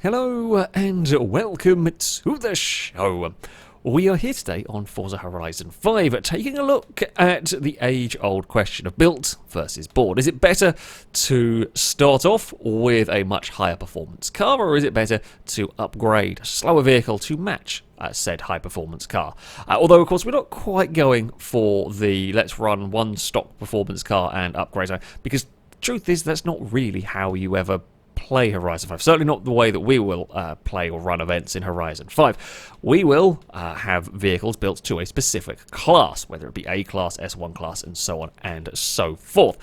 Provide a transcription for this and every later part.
Hello and welcome to the show. We are here today on Forza Horizon 5, taking a look at the age-old question of built versus board. Is it better to start off with a much higher performance car, or is it better to upgrade a slower vehicle to match said high-performance car? Although, of course, we're not quite going for the let's run one stock performance car and upgrade, because the truth is that's not really how you ever play Horizon 5. Certainly not the way that we will play or run events in Horizon 5. We will have vehicles built to a specific class, whether it be A class, S1 class, and so on and so forth.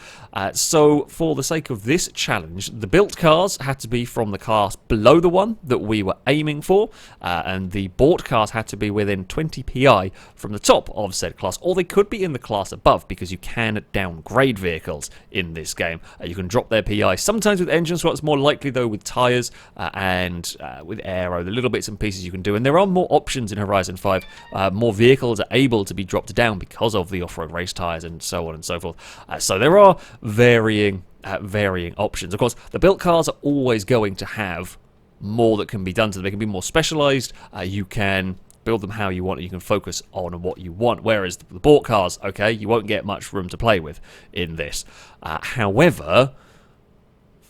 So for the sake of this challenge, the built cars had to be from the class below the one that we were aiming for, and the bought cars had to be within 20 PI from the top of said class, or they could be in the class above, because you can downgrade vehicles in this game. You can drop their PI, sometimes with engine swaps, more likely though with tyres and with aero, the little bits and pieces you can do. And there are more options in Horizon 5. More vehicles are able to be dropped down because of the off-road race tyres and so on and so forth. So there are varying options. Of course, the built cars are always going to have more that can be done to them. They can be more specialised. You can build them how you want, and you can focus on what you want. Whereas the bought cars, okay, you won't get much room to play with in this. However,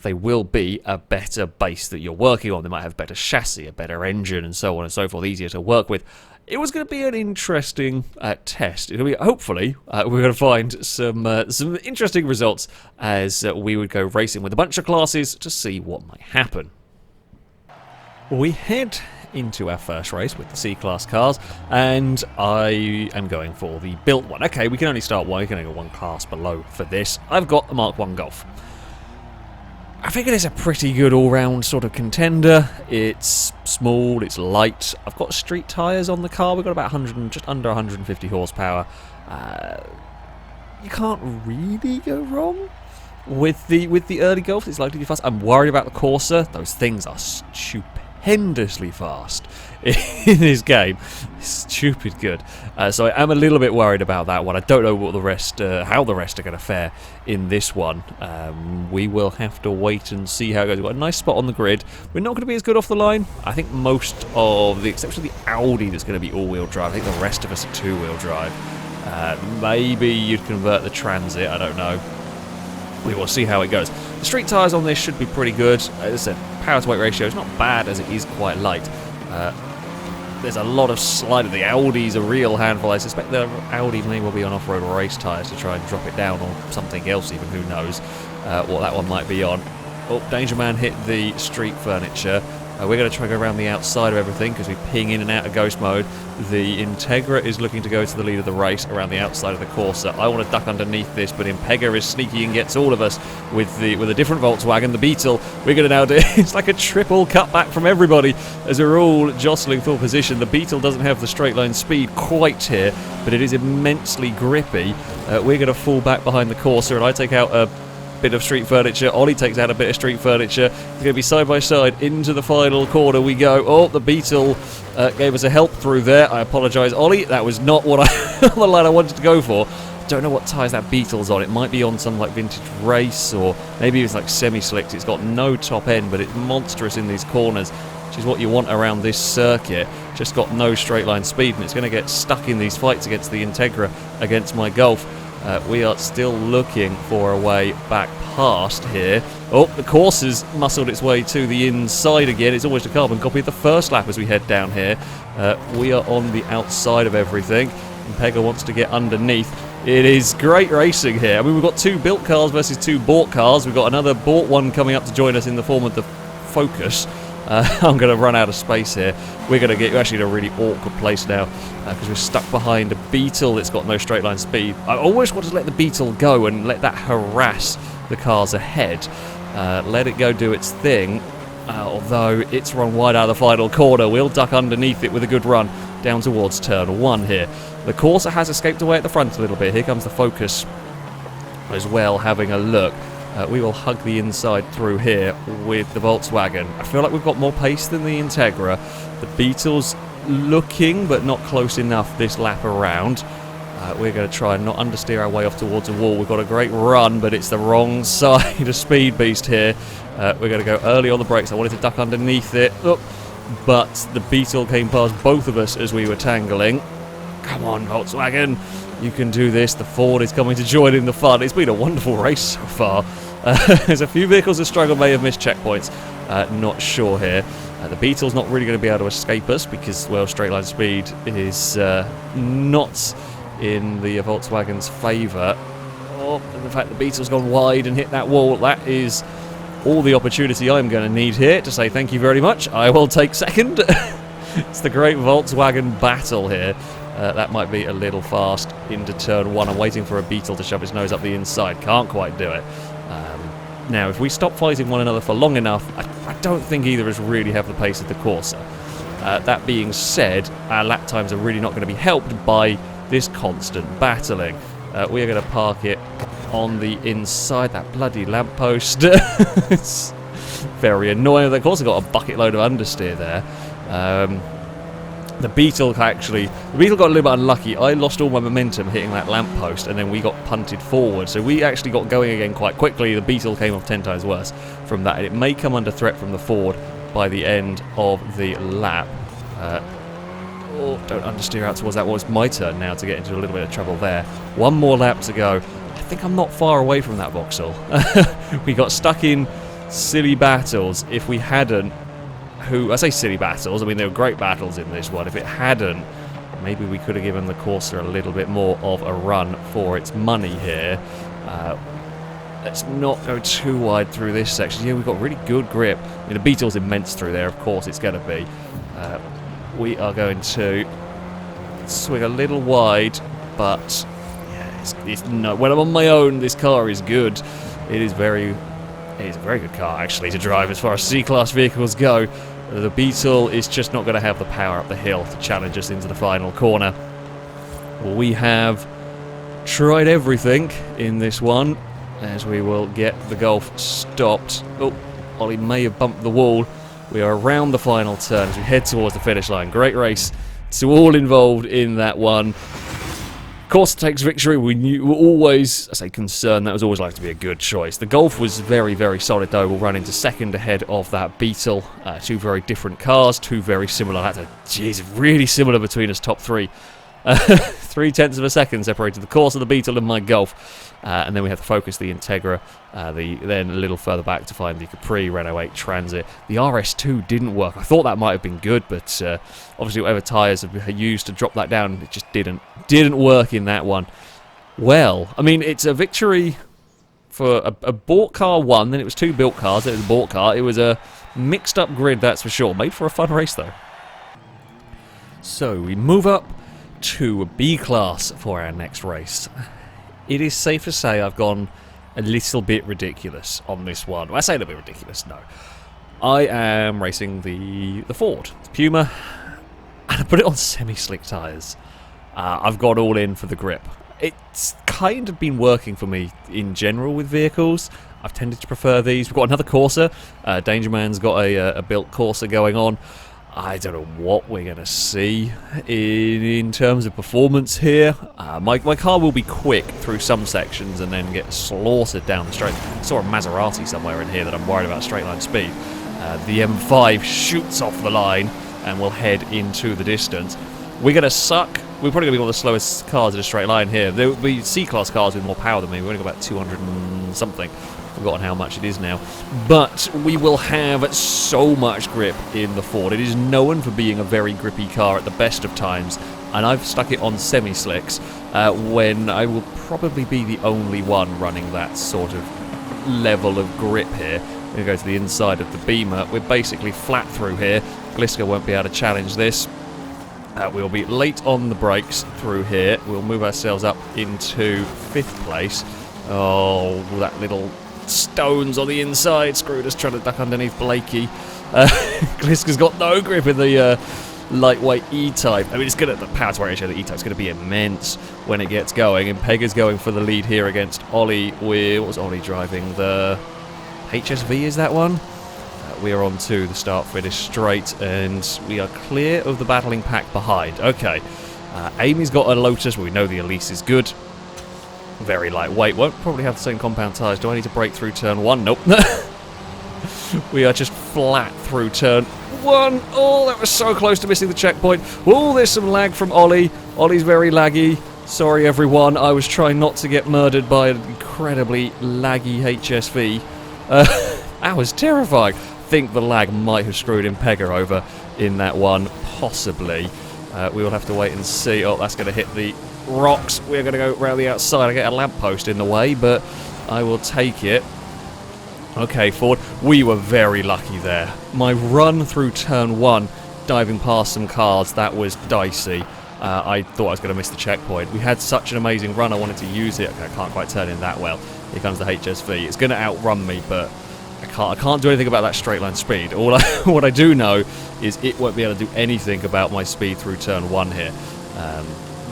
they will be a better base that you're working on. They might have better chassis, a better engine, and so on and so forth, easier to work with. It was going to be an interesting test. It'll be, hopefully, we're going to find some interesting results as we would go racing with a bunch of classes to see what might happen. We head into our first race with the C-Class cars, and I am going for the built one. Okay, we can only start one. We can only go one class below for this. I've got the Mark 1 Golf. I figured it's a pretty good all-round sort of contender. It's small, it's light. I've got street tyres on the car. We've got about 100, just under 150 horsepower. You can't really go wrong with the early Golf. It's likely to be fast. I'm worried about the Corsa. Those things are stupendously fast in this game. Stupid good. So I am a little bit worried about that one. I don't know what the rest, how the rest are going to fare in this one. We will have to wait and see how it goes. We've got a nice spot on the grid. We're not going to be as good off the line. I think most of the exception of the Audi that's going to be all-wheel drive. I think the rest of us are two-wheel drive. Maybe you'd convert the Transit. I don't know. We will see how it goes. The street tyres on this should be pretty good. As I said, power to weight ratio is not bad, as it is quite light. There's a lot of slide. The Audi's a real handful. I suspect the Audi may well be on off-road race tyres to try and drop it down, or something else even, who knows what that one might be on. Oh, Danger Man hit the street furniture. We're going to try to go around the outside of everything because we ping in and out of ghost mode. The Integra is looking to go to the lead of the race around the outside of the Corsa. I want to duck underneath this, but Integra is sneaky and gets all of us with a different Volkswagen, the Beetle. We're going to now do it's like a triple cutback from everybody as we're all jostling for position. The Beetle doesn't have the straight line speed quite here, but it is immensely grippy. We're going to fall back behind the Corsa, and I take out a bit of street furniture. Ollie takes out a bit of street furniture. It's going to be side by side into the final corner we go. Oh, the Beetle gave us a help through there. I apologise, Ollie. That was not what the line I wanted to go for. Don't know what tyres that Beetle's on. It might be on some like vintage race, or maybe it's like semi-slicks. It's got no top end, but it's monstrous in these corners, which is what you want around this circuit. Just got no straight line speed, and it's going to get stuck in these fights against the Integra, against my Golf. We are still looking for a way back past here. Oh, the course has muscled its way to the inside again. It's almost a carbon copy of the first lap as we head down here. We are on the outside of everything, and Pega wants to get underneath. It is great racing here. I mean, we've got two built cars versus two bought cars. We've got another bought one coming up to join us in the form of the Focus. I'm going to run out of space here. We're going to get actually in a really awkward place now because we're stuck behind a Beetle that's got no straight line speed. I always want to let the Beetle go and let that harass the cars ahead. Let it go do its thing. Although it's run wide out of the final corner, we'll duck underneath it with a good run down towards turn 1 here. The Corsa has escaped away at the front a little bit. Here comes the Focus as well, having a look. We will hug the inside through here with the Volkswagen. I feel like we've got more pace than the Integra. The Beetle's looking, but not close enough this lap around. We're going to try and not understeer our way off towards a wall. We've got a great run, but it's the wrong side of Speed Beast here. We're going to go early on the brakes. I wanted to duck underneath it, but the Beetle came past both of us as we were tangling. Come on, Volkswagen, you can do this. The Ford is coming to join in the fun. It's been a wonderful race so far. There's a few vehicles that struggle, may have missed checkpoints. Not sure here. The Beetle's not really going to be able to escape us because, well, straight line speed is not in the Volkswagen's favour. Oh, and the fact the Beetle's gone wide and hit that wall, that is all the opportunity I'm going to need here to say thank you very much. I will take second. It's the great Volkswagen battle here. That might be a little fast into turn 1. I'm waiting for a Beetle to shove his nose up the inside. Can't quite do it. Now, if we stop fighting one another for long enough, I don't think either of us really have the pace of the Corsa. That being said, our lap times are really not going to be helped by this constant battling. We are going to park it on the inside, that bloody lamppost. It's very annoying. Of course, I've got a bucket load of understeer there. The Beetle got a little bit unlucky. I lost all my momentum hitting that lamppost, and then we got punted forward. So we actually got going again quite quickly. The Beetle came off 10 times worse from that, and it may come under threat from the Ford by the end of the lap. Don't understeer out towards that. Well, it's my turn now to get into a little bit of trouble there. One more lap to go. I think I'm not far away from that Vauxhall. We got stuck in silly battles. If we hadn't, I say silly battles, I mean there were great battles in this one. If it hadn't, maybe we could have given the Corsa a little bit more of a run for its money here. Let's not go too wide through this section. Yeah, we've got really good grip. I mean, the Beetle's immense through there, of course it's going to be. We are going to swing a little wide, but yeah, when I'm on my own, this car is good. It is a very good car, actually, to drive as far as C-Class vehicles go. The Beetle is just not going to have the power up the hill to challenge us into the final corner. We have tried everything in this one, as we will get the Golf stopped. Oh, Ollie may have bumped the wall. We are around the final turn as we head towards the finish line. Great race to all involved in that one. Corsa takes victory. We were always, I say concerned, that was always likely to be a good choice. The Golf was very, very solid though. We'll run into second ahead of that Beetle. Two very different cars, two very similar. That's really similar between us top three. 0.3 of a second separated the Corsa, the Beetle and my Golf. And then we have to Focus, the Integra, then a little further back to find the Capri, Renault 8 Transit. The RS2 didn't work. I thought that might have been good, but obviously whatever tyres have used to drop that down, it just didn't work in that one. Well, I mean, it's a victory for a bought car won, then it was two built cars, it was a bought car. It was a mixed up grid, that's for sure. Made for a fun race though. So we move up to B-Class for our next race. It is safe to say I've gone a little bit ridiculous on this one. When I say a little bit ridiculous, no. I am racing the Ford, the Puma, and I put it on semi-slick tyres. I've gone all in for the grip. It's kind of been working for me in general with vehicles. I've tended to prefer these. We've got another Corsa. Danger Man's got a built Corsa going on. I don't know what we're going to see in terms of performance here. My car will be quick through some sections and then get slaughtered down the straight. I saw a Maserati somewhere in here that I'm worried about straight line speed. The M5 shoots off the line and will head into the distance. We're going to suck. We're probably going to be one of the slowest cars in a straight line here. There will be C-Class cars with more power than me. We've only got about 200 and something. Forgotten how much it is now, but we will have so much grip in the Ford. It is known for being a very grippy car at the best of times, and I've stuck it on semi-slicks when I will probably be the only one running that sort of level of grip here. We're going to go to the inside of the Beamer. We're basically flat through here. Gliska won't be able to challenge this. We'll be late on the brakes through here. We'll move ourselves up into 5th place. Oh, that little stones on the inside screwed us trying to duck underneath Blakey. Gliska's got no grip in the lightweight E-Type. I mean, it's good at the power to ratio of the E-Type's going to be immense when it gets going, and Peg is going for the lead here against Ollie. What was Ollie driving? The HSV, is that one? We are on to the start-finish straight, and we are clear of the battling pack behind. Okay, Amy's got a Lotus, but we know the Elise is good. Very lightweight. Won't probably have the same compound tyres. Do I need to break through turn 1? Nope. We are just flat through turn 1. Oh, that was so close to missing the checkpoint. Oh, there's some lag from Ollie. Ollie's very laggy. Sorry, everyone. I was trying not to get murdered by an incredibly laggy HSV. That was terrifying. I think the lag might have screwed Impega over in that one. Possibly. We will have to wait and see. Oh, that's going to hit the rocks. We're going to go around the outside. I get a lamppost in the way, but I will take it. Okay, Ford, we were very lucky there. My run through turn 1, diving past some cars, that was dicey. I thought I was going to miss the checkpoint. We had such an amazing run, I wanted to use it. Okay, I can't quite turn in that well. Here comes the HSV. It's going to outrun me, but I can't do anything about that straight line speed. What I do know is it won't be able to do anything about my speed through turn 1 here.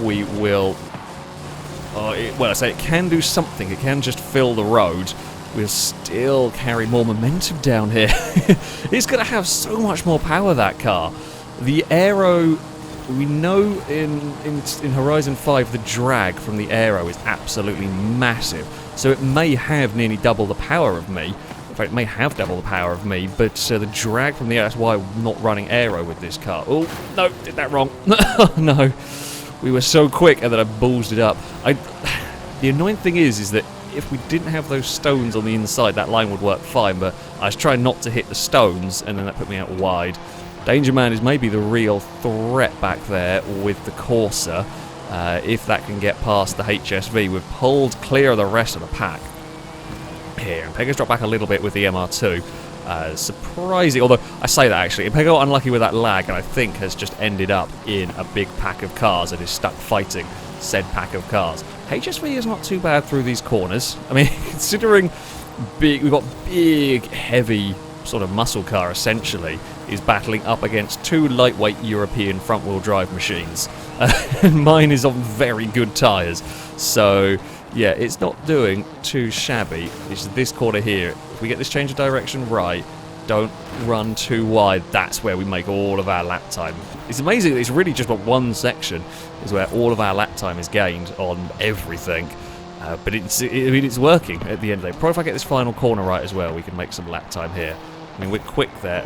We will... well, I say it can do something. It can just fill the road. We'll still carry more momentum down here. It's going to have so much more power, that car. The aero, we know in Horizon 5, the drag from the aero is absolutely massive. So it may have nearly double the power of me. In fact, it may have double the power of me, but the drag from the aero, that's why I'm not running aero with this car. Oh, no, did that wrong. No, we were so quick and then I ballsed it up. The annoying thing is that if we didn't have those stones on the inside, that line would work fine, but I was trying not to hit the stones, and then that put me out wide. Danger Man is maybe the real threat back there with the Corsa. If that can get past the HSV, we've pulled clear of the rest of the pack. Here, Impega's dropped back a little bit with the MR2. Surprising, although I say that actually, Impega got unlucky with that lag, and I think has just ended up in a big pack of cars and is stuck fighting said pack of cars. HSV is not too bad through these corners. I mean, considering we've got big, heavy sort of muscle car essentially is battling up against two lightweight European front-wheel drive machines. And mine is on very good tyres. So, yeah, it's not doing too shabby. It's this corner here. If we get this change of direction right, don't run too wide. That's where we make all of our lap time. It's amazing that it's really just one section is where all of our lap time is gained on everything. But it's working at the end of the day. Probably if I get this final corner right as well, we can make some lap time here. I mean, we're quick there.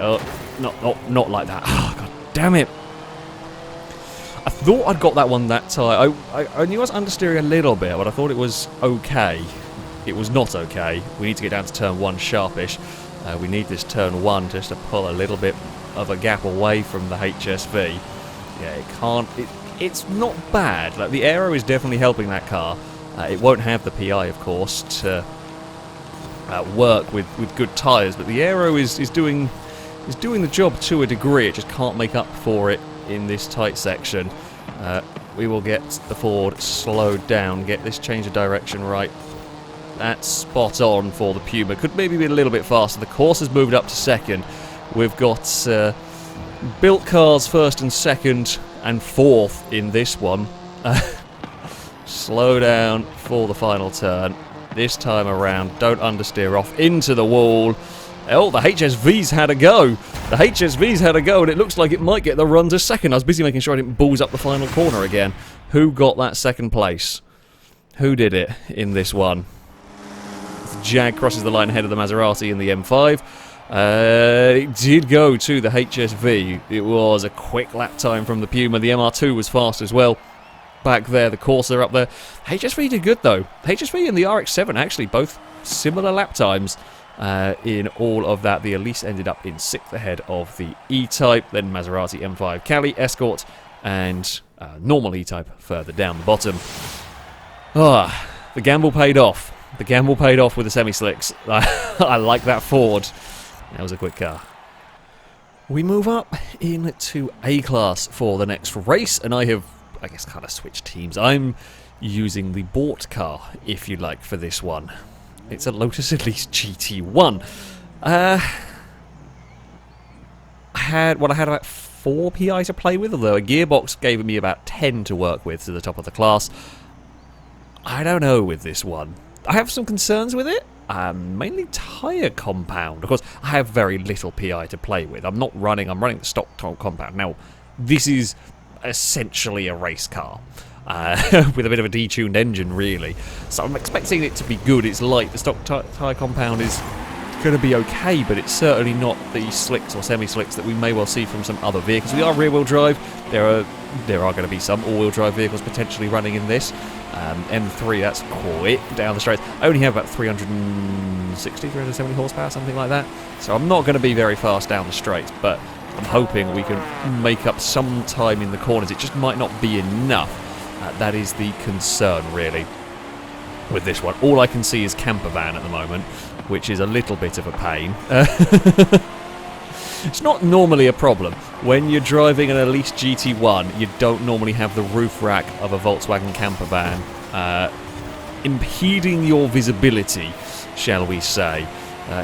Not like that. Oh, god damn it. I thought I'd got that one that time. I knew I was understeering a little bit, but I thought it was okay. It was not okay. We need to get down to turn 1 sharpish. We need this turn 1 just to pull a little bit of a gap away from the HSV. Yeah, it can't... It's not bad. Like, the aero is definitely helping that car. It won't have the PI, of course, to work with good tyres, but the aero is doing the job to a degree. It just can't make up for it in this tight section. We will get the Ford slowed down, get this change of direction right. That's spot on for the Puma. Could maybe be a little bit faster. The course has moved up to second. We've got built cars first and second and fourth in this one. Slow down for the final turn. This time around, don't understeer off into the wall. Oh, the HSV's had a go. The HSV's had a go, and it looks like it might get the run to second. I was busy making sure I didn't balls up the final corner again. Who got that second place? Who did it in this one? The Jag crosses the line ahead of the Maserati in the M5. It did go to the HSV. It was a quick lap time from the Puma. The MR2 was fast as well. Back there, the Corsa up there. HSV did good though. HSV and the RX-7 actually both similar lap times in all of that. The Elise ended up in 6th ahead of the E-Type, then Maserati M5 Cali, Escort, and normal E-Type further down the bottom. Ah, the gamble paid off. The gamble paid off with the semi-slicks. I like that Ford. That was a quick car. We move up into A-Class for the next race, and I have, I guess, kind of switched teams. I'm using the bought car, if you like, for this one. It's a Lotus Elise GT1. I had about 4 PI to play with, although a gearbox gave me about 10 to work with to the top of the class. I don't know with this one. I have some concerns with it. Mainly tyre compound. Of course, I have very little PI to play with. I'm running the stock compound. Now, this is essentially a race car. With a bit of a detuned engine, really. So I'm expecting it to be good. It's light. The stock tyre compound is going to be okay, but it's certainly not the slicks or semi-slicks that we may well see from some other vehicles. We are rear-wheel drive. There are going to be some all-wheel drive vehicles potentially running in this. M3, that's quick down the straight. I only have about 360, 370 horsepower, something like that. So I'm not going to be very fast down the straight, but I'm hoping we can make up some time in the corners. It just might not be enough. That is the concern, really, with this one. All I can see is camper van at the moment, which is a little bit of a pain. It's not normally a problem. When you're driving an Elise GT1, you don't normally have the roof rack of a Volkswagen camper van impeding your visibility, shall we say.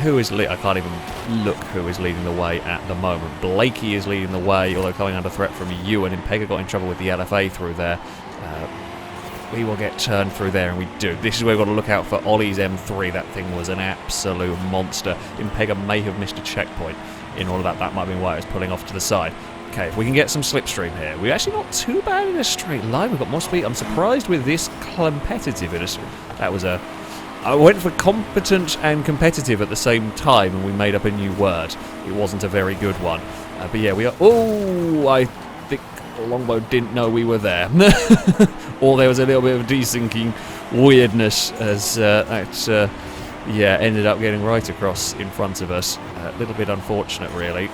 Who is I can't even look who is leading the way at the moment. Blakey is leading the way, although coming under threat from Ewan, and Impega got in trouble with the LFA through there. We will get turned through there, and we do. This is where we've got to look out for Ollie's M3. That thing was an absolute monster. Impega may have missed a checkpoint in all of that. That might be why it was pulling off to the side. Okay, if we can get some slipstream here. We're actually not too bad in a straight line. We've got more speed. I'm surprised with this competitiveness. That was a... I went for competent and competitive at the same time, and we made up a new word. It wasn't a very good one. But yeah, we are... Oh, I think Longbow didn't know we were there. Or there was a little bit of desyncing weirdness as that ended up getting right across in front of us. A little bit unfortunate, really.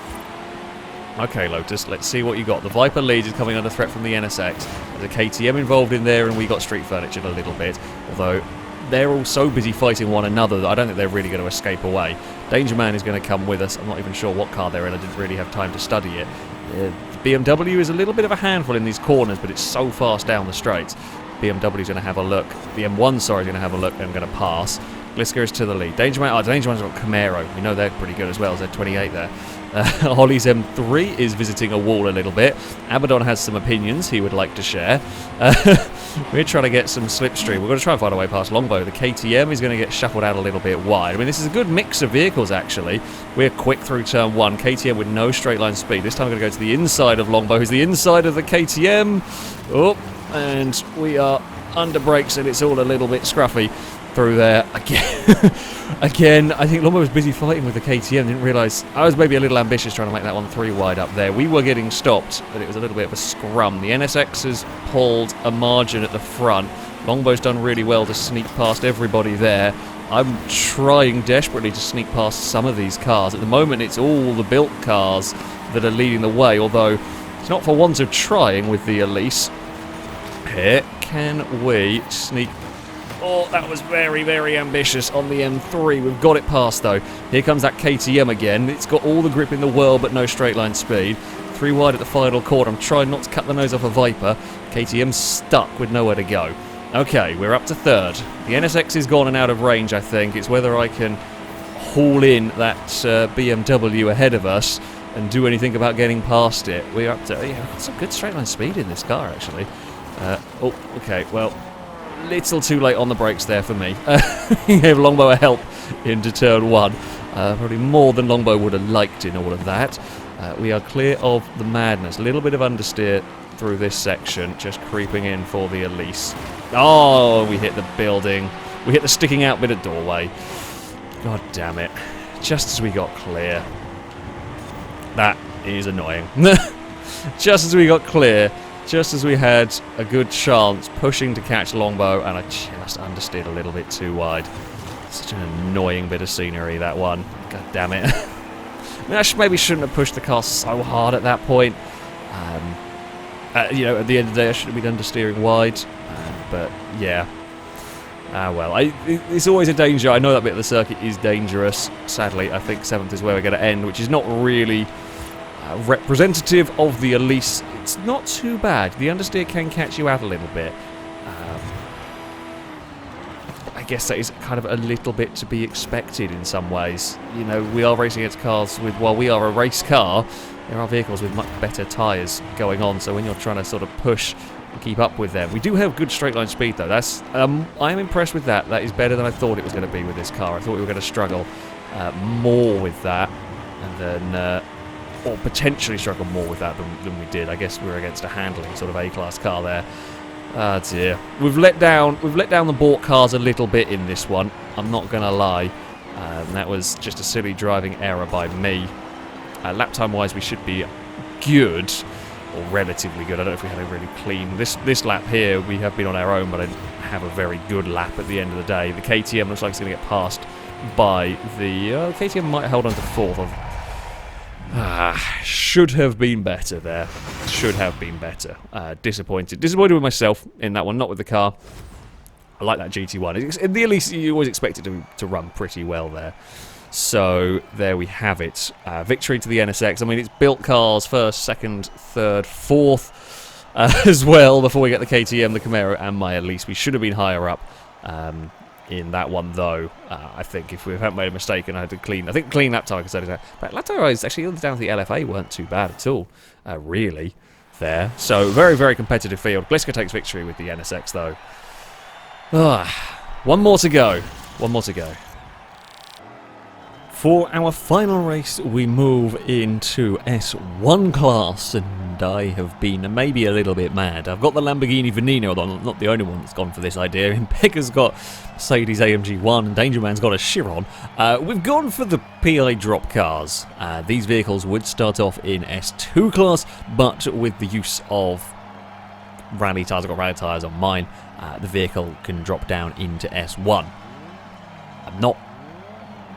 Okay, Lotus, let's see what you got. The Viper lead is coming under threat from the NSX. There's a KTM involved in there, and we got street furniture a little bit. Although they're all so busy fighting one another that I don't think they're really going to escape away. Danger Man is going to come with us. I'm not even sure what car they're in. I didn't really have time to study it. BMW is a little bit of a handful in these corners, but it's so fast down the straights. BMW's going to have a look. The M1, sorry, is going to have a look, and I'm going to pass. Glisker is to the lead. Danger Man, Danger Man's got Camaro. We know they're pretty good as well. Z28 there. Holly's M3 is visiting a wall a little bit. Abaddon has some opinions he would like to share. We're trying to get some slipstream. We're going to try and find a way past Longbow. The KTM is going to get shuffled out a little bit wide. I mean, this is a good mix of vehicles, actually. We're quick through turn one. KTM with no straight line speed. This time we're going to go to the inside of Longbow, who's the inside of the KTM. Oh, and we are under brakes, and it's all a little bit scruffy through there. Again, I think Longbow was busy fighting with the KTM. Didn't realise. I was maybe a little ambitious trying to make that one 3 wide up there. We were getting stopped, but it was a little bit of a scrum. The NSX has pulled a margin at the front. Longbow's done really well to sneak past everybody there. I'm trying desperately to sneak past some of these cars. At the moment, it's all the built cars that are leading the way, although it's not for want of trying with the Elise. Here, can we sneak... Oh, that was very, very ambitious on the M3. We've got it past, though. Here comes that KTM again. It's got all the grip in the world, but no straight line speed. 3 wide at the final corner. I'm trying not to cut the nose off a Viper. KTM's stuck with nowhere to go. Okay, we're up to third. The NSX is gone and out of range, I think. It's whether I can haul in that BMW ahead of us and do anything about getting past it. We're up to... Yeah, we've got some good straight line speed in this car, actually. Oh, okay, well... Little too late on the brakes there for me. He gave Longbow a help into turn 1. Probably more than Longbow would have liked in all of that. We are clear of the madness. A little bit of understeer through this section, just creeping in for the Elise. Oh, we hit the building. We hit the sticking out bit of doorway. God damn it. Just as we got clear. That is annoying. Just as we got clear. Just as we had a good chance pushing to catch Longbow, and I just understeered a little bit too wide. Such an annoying bit of scenery, that one. God damn it. I mean, I maybe shouldn't have pushed the car so hard at that point. You know, at the end of the day, I should have been understeering wide. But, yeah. Well, it's always a danger. I know that bit of the circuit is dangerous. Sadly, I think 7th is where we're going to end, which is not really... representative of the Elise. It's not too bad. The understeer can catch you out a little bit. I guess that is kind of a little bit to be expected in some ways. You know, we are racing against cars with, while we are a race car, there are vehicles with much better tyres going on, so when you're trying to sort of push and keep up with them. We do have good straight line speed though. That's I'm impressed with that. That is better than I thought it was going to be with this car. I thought we were going to struggle more with that. And then... or potentially struggle more with that than we did. I guess we were against a handling sort of A-class car there. Ah dear. We've let down the bought cars a little bit in this one. I'm not gonna lie. That was just a silly driving error by me. Lap time wise, we should be good, or relatively good. I don't know if we had a really clean. This lap here, we have been on our own, but I didn't have a very good lap at the end of the day. The KTM looks like it's going to get passed by the KTM. Might have held on to fourth. Should have been better there. Should have been better. Disappointed with myself in that one, not with the car. I like that GT1. At the least, you always expect it to run pretty well there. So there we have it. Victory to the NSX. I mean, it's built cars first, second, third, fourth as well before we get the KTM, the Camaro, and my Elise. We should have been higher up in that one, though. I think if we haven't made a mistake and I had to clean, I think clean lap time, I said it. But lap time is actually down to the LFA weren't too bad at all, really. There. So very, very competitive field. Gliska takes victory with the NSX, though. One more to go. One more to go. For our final race, we move into S1 class, and I have been maybe a little bit mad. I've got the Lamborghini Veneno, although I'm not the only one that's gone for this idea. Pegga's got Mercedes AMG 1, and Dangerman's got a Chiron. We've gone for the PI drop cars. These vehicles would start off in S2 class, but with the use of rally tyres, I've got rally tyres on mine, the vehicle can drop down into S1. I'm not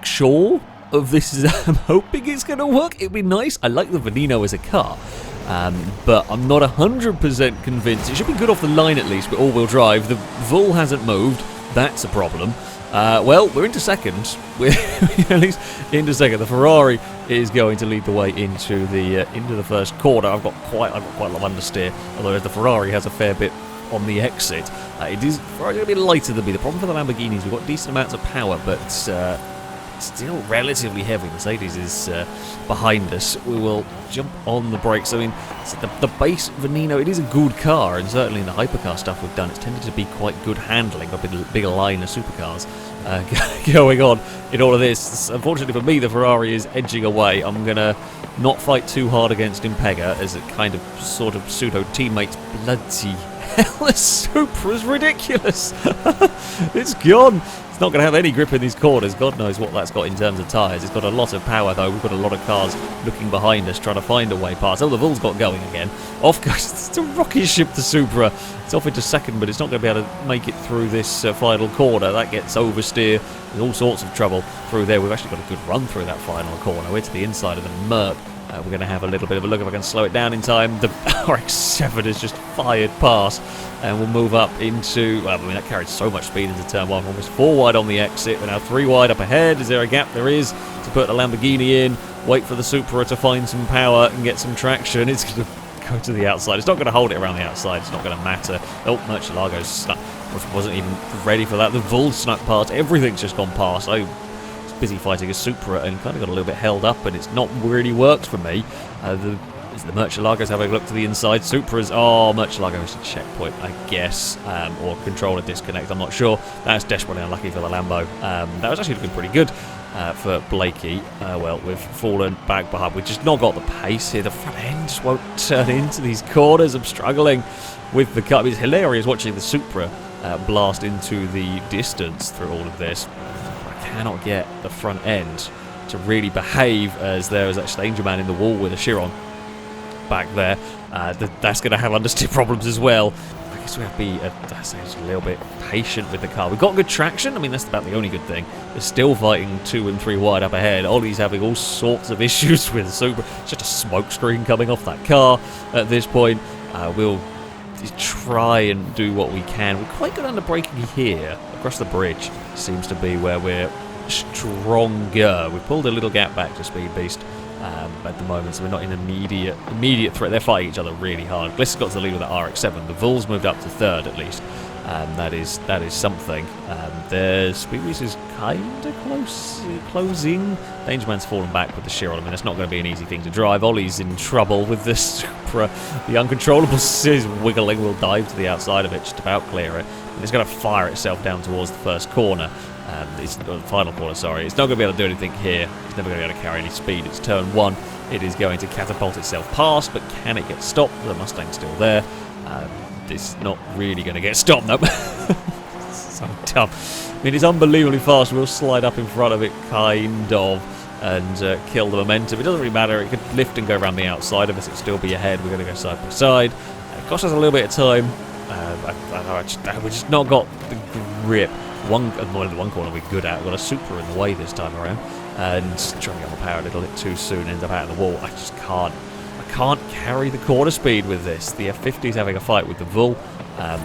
sure of this. I'm hoping it's going to work. It'd be nice. I like the Veneno as a car, but I'm not 100% convinced. It should be good off the line at least with all-wheel drive. The Vol hasn't moved. That's a problem. Well, we're into second. We're at least into second. The Ferrari is going to lead the way into the first corner. I've got quite a lot of understeer, although the Ferrari has a fair bit on the exit. It is Ferrari's a bit lighter than me. The problem for the Lamborghinis, we've got decent amounts of power, but still relatively heavy. Mercedes is behind us. We will jump on the brakes. I mean, the base Veneno, it is a good car, and certainly in the hypercar stuff we've done, it's tended to be quite good handling. A bigger line of supercars going on in all of this. Unfortunately for me, the Ferrari is edging away. I'm going to not fight too hard against Impega as a kind of sort of pseudo teammates. Bloody hell, the Supra's ridiculous. It's gone. It's not going to have any grip in these corners. God knows what that's got in terms of tyres. It's got a lot of power, though. We've got a lot of cars looking behind us, trying to find a way past. Oh, the Vol's got going again. Off goes. It's a rocket ship, the Supra. It's off into second, but it's not going to be able to make it through this final corner. That gets oversteer. There's all sorts of trouble through there. We've actually got a good run through that final corner. We're to the inside of the Merc. We're going to have a little bit of a look if I can slow it down in time. The RX-7 has just fired past, and we'll move up into... Well, I mean, that carried so much speed into turn one. Almost 4 wide on the exit. We're now 3 wide up ahead. Is there a gap? There is. To put the Lamborghini in, wait for the Supra to find some power and get some traction. It's going to go to the outside. It's not going to hold it around the outside. It's not going to matter. Oh, Murcielago's snuck. Wasn't even ready for that. The Vol snuck past. Everything's just gone past. Busy fighting a Supra and kind of got a little bit held up, and it's not really worked for me. The Murcielago's having a look to the inside. Supra's... Oh, Murcielago is a checkpoint, I guess, or controller disconnect, I'm not sure. That's desperately unlucky for the Lambo. That was actually looking pretty good for Blakey. Well, we've fallen back behind. We've just not got the pace here. The front end just won't turn into these corners. I'm struggling with the cut. It's hilarious watching the Supra blast into the distance through all of this. Cannot get the front end to really behave, as there is actually Danger Man in the wall with a Chiron back there. That's going to have understeer problems as well. I guess we have to be a little bit patient with the car. We've got good traction. I mean, that's about the only good thing. We're still fighting 2 and 3 wide up ahead. Ollie's having all sorts of issues with the Supra. It's just a smoke screen coming off that car at this point. We'll try and do what we can. We're quite good under braking here. Across the bridge seems to be where we're stronger. We've pulled a little gap back to Speed Beast at the moment, so we're not in immediate threat. They're fighting each other really hard. Gliss got to the lead with the RX-7. The Vol's moved up to third at least. That is something. There's Speed Beast is kind of closing. Dangerman's fallen back with the Chiron. I mean, that's not going to be an easy thing to drive. Ollie's in trouble with the Supra. The uncontrollable is wiggling. Will dive to the outside of it, just about clear it. And it's going to fire itself down towards the first corner. It's the final corner, sorry. It's not going to be able to do anything here. It's never going to be able to carry any speed. It's turn 1. it is going to catapult itself past, but can it get stopped? The Mustang's still there. It's not really going to get stopped, nope. So dumb. I mean, it's unbelievably fast. We'll slide up in front of it, kind of, and kill the momentum. It doesn't really matter. It could lift and go around the outside of us. It'll still be ahead. We're going to go side by side. It cost us a little bit of time. We just not got the grip. One corner we're good at. We've got a Supra in the way this time around, and trying to get on the power a little bit too soon, ends up out of the wall. I just can't. I can't carry the corner speed with this. The F50 is having a fight with the Vul.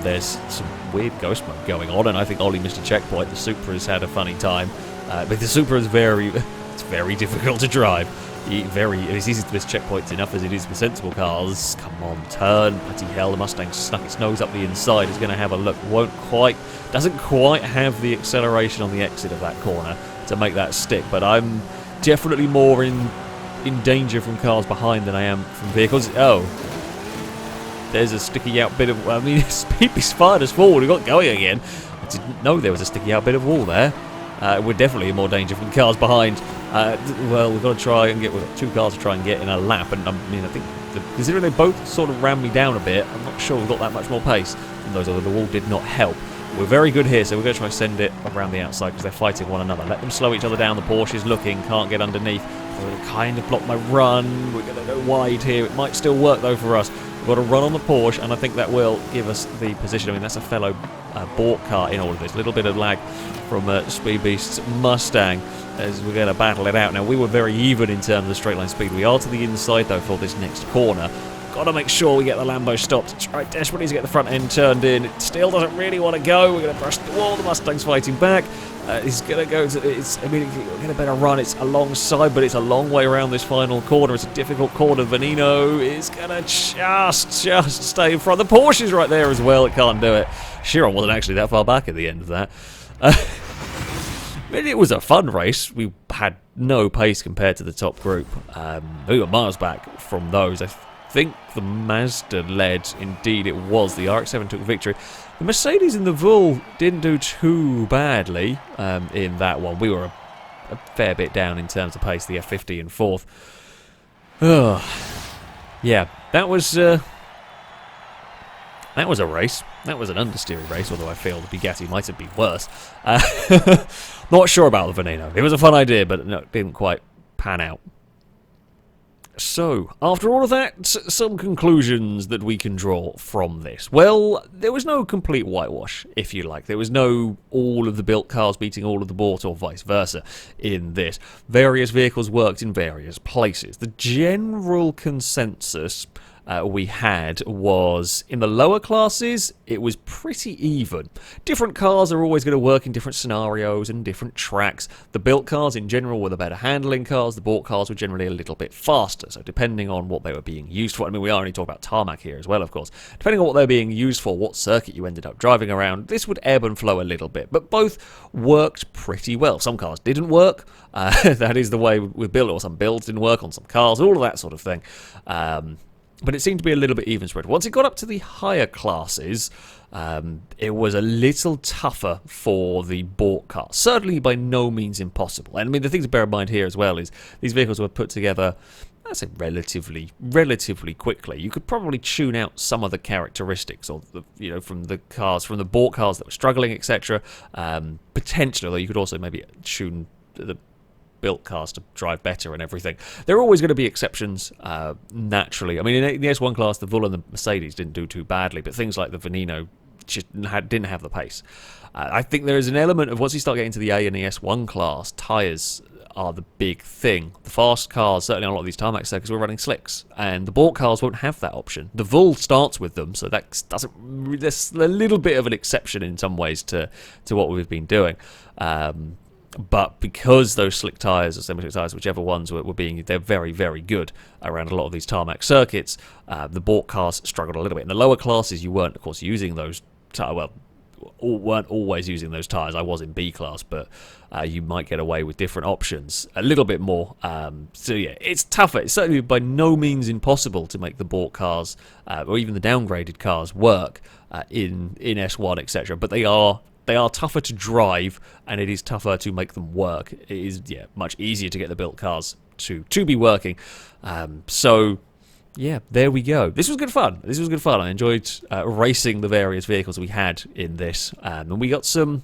There's some weird ghost mode going on, and I think Ollie missed a checkpoint. The Supra's had a funny time, but the Supra is it's very difficult to drive. It's easy to miss checkpoints enough as it is with sensible cars. Come on, turn. Bloody hell, the Mustang snuck its nose up the inside. Is going to have a look. Doesn't quite have the acceleration on the exit of that corner to make that stick, but I'm definitely more in danger from cars behind than I am from vehicles. Oh, there's a sticky out bit of... I mean, speed be fired us forward. We got going again. I didn't know there was a sticky out bit of wall there. We're definitely in more danger from cars behind. Well, we've got to try and we've got two cars to try and get in a lap, and I mean, I think, considering they both sort of ran me down a bit, I'm not sure we've got that much more pace than those, although the wall did not help. We're very good here, so we're going to try and send it around the outside because they're fighting one another. Let them slow each other down. The Porsche is looking, can't get underneath. We're kind of block my run. We're going to go wide here. It might still work though for us. We've got to run on the Porsche, and I think that will give us the position. I mean, that's a fellow bought car in all of this. A little bit of lag from Speed Beast's Mustang as we're going to battle it out. Now, we were very even in terms of straight line speed. We are to the inside though for this next corner. Got to make sure we get the Lambo stopped. Try desperately to get the front end turned in. It still doesn't really want to go. We're going to brush the wall. The Mustang's fighting back. It's going to go to... we're going to better run. It's alongside, but it's a long way around this final corner. It's a difficult corner. Vanino is going to just stay in front. The Porsche is right there as well. It can't do it. Chiron wasn't actually that far back at the end of that. It was a fun race. We had no pace compared to the top group. We were miles back from those. I think the Mazda led. Indeed, it was. The RX-7 took victory. The Mercedes and the Vul didn't do too badly in that one. We were a fair bit down in terms of pace. The F50 in fourth. Yeah, that was a race. That was an understeering race, although I feel the Bugatti might have been worse. Not sure about the Veneno. It was a fun idea, but no, it didn't quite pan out. So, after all of that, some conclusions that we can draw from this. Well, there was no complete whitewash, if you like. There was no all of the built cars beating all of the bought or vice versa in this. Various vehicles worked in various places. The general consensus we had was in the lower classes, it was pretty even. Different cars are always going to work in different scenarios and different tracks. The built cars in general were the better handling cars. The bought cars were generally a little bit faster. So depending on what they were being used for, I mean, we are only talking about tarmac here as well, of course. Depending on what they were being used for, what circuit you ended up driving around, this would ebb and flow a little bit. But both worked pretty well. Some cars didn't work. That is the way we built it, or some builds didn't work on some cars, all of that sort of thing. But it seemed to be a little bit even spread. Once it got up to the higher classes, it was a little tougher for the bought cars. Certainly by no means impossible. And I mean, the thing to bear in mind here as well is these vehicles were put together, I'd say relatively quickly. You could probably tune out some of the characteristics, or from the cars, from the bought cars that were struggling, etc. Potentially, although you could also maybe tune the built cars to drive better and everything. There are always going to be exceptions, naturally. I mean, in the S1 class, the Vul and the Mercedes didn't do too badly, but things like the Veneno just didn't have the pace. I think there is an element of, once you start getting to the A and the S1 class, tyres are the big thing. The fast cars, certainly on a lot of these tarmac circuits, were running slicks, and the bought cars won't have that option. The Vul starts with them, so that doesn't... There's a little bit of an exception in some ways to what we've been doing. But because those slick tyres or semi-slick tyres, whichever ones were being, they're very, very good around a lot of these tarmac circuits. The bought cars struggled a little bit. In the lower classes, you weren't, of course, using those weren't always using those tyres. I was in B class, but you might get away with different options a little bit more. So yeah, it's tougher. It's certainly by no means impossible to make the bought cars or even the downgraded cars work in S1, etc. But they are They are tougher to drive, and it is tougher to make them work. It is, much easier to get the built cars to be working. So, yeah, there we go. This was good fun. I enjoyed racing the various vehicles we had in this, and we got some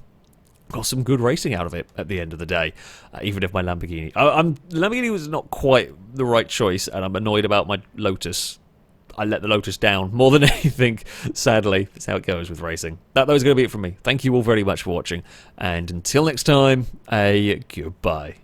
good racing out of it at the end of the day, even if my Lamborghini was not quite the right choice, and I'm annoyed about my Lotus. I let the Lotus down more than anything, sadly. That's how it goes with racing. That was going to be it from me. Thank you all very much for watching, and until next time, a goodbye.